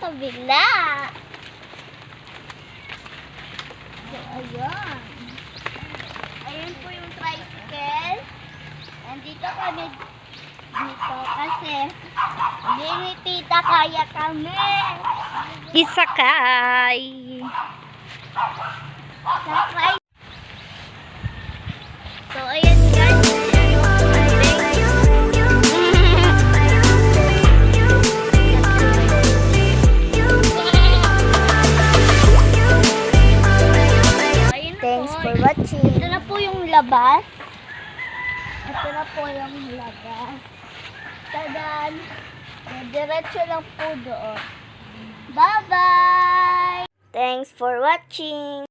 kabila. So, ayun. Ayun po yung tricycle. Nandito kami dito kasi hindi ni tita kaya kami. Isakay. Sakay. So, ayan guys. Thanks for watching. Ito na po yung labas. Ito na po yung labas. Tadan! Diretso lang po doon. Bye-bye! Thanks for watching.